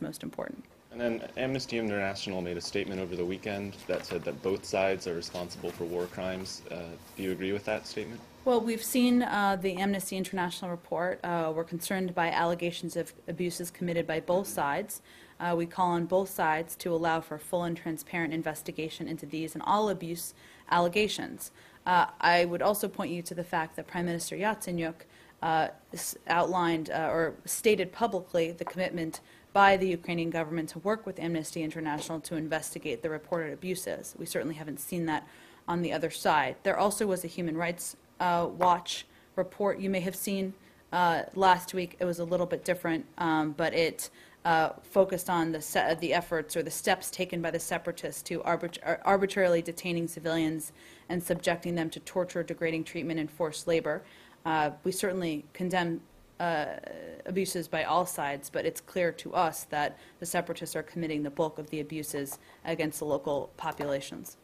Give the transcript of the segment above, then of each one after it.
most important. And then Amnesty International made a statement over the weekend that said that both sides are responsible for war crimes. Do you agree with that statement? Well, we've seen the Amnesty International report. We're concerned by allegations of abuses committed by both sides. We call on both sides to allow for full and transparent investigation into these and all abuse allegations. I would also point you to the fact that Prime Minister Yatsenyuk outlined or stated publicly the commitment by the Ukrainian government to work with Amnesty International to investigate the reported abuses. We certainly haven't seen that on the other side. There also was a Human Rights Watch report you may have seen last week. It was a little bit different, but it focused on the efforts or the steps taken by the separatists to arbitrarily detaining civilians and subjecting them to torture, degrading treatment, and forced labor. We certainly condemn abuses by all sides, but it's clear to us that the separatists are committing the bulk of the abuses against the local populations.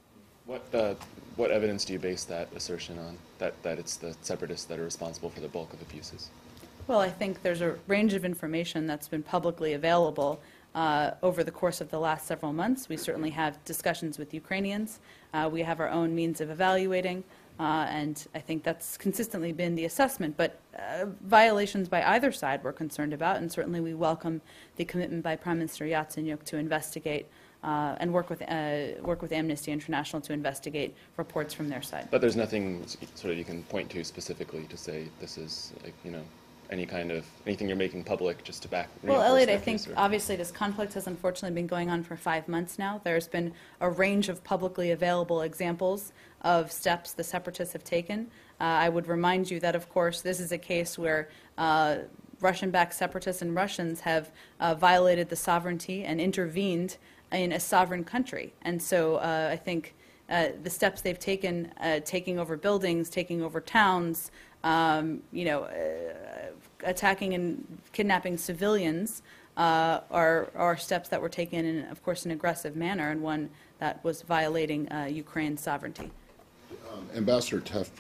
What evidence do you base that assertion on, that it's the separatists that are responsible for the bulk of abuses? Well, I think there's a range of information that's been publicly available over the course of the last several months. We certainly have discussions with Ukrainians. We have our own means of evaluating, and I think that's consistently been the assessment. But violations by either side we're concerned about, and certainly we welcome the commitment by Prime Minister Yatsenyuk to investigate and work with Amnesty International to investigate reports from their side. But there's nothing sort of you can point to specifically to say this is, like, anything you're making public just to back. Well, Elliot, I think obviously this conflict has unfortunately been going on for 5 months now. There's been a range of publicly available examples of steps the separatists have taken. I would remind you that, of course, this is a case where Russian-backed separatists and Russians have violated the sovereignty and intervened in a sovereign country. And so I think the steps they've taken, taking over buildings, taking over towns, attacking and kidnapping civilians are steps that were taken in, of course, an aggressive manner, and one that was violating Ukraine's sovereignty. Ambassador Teft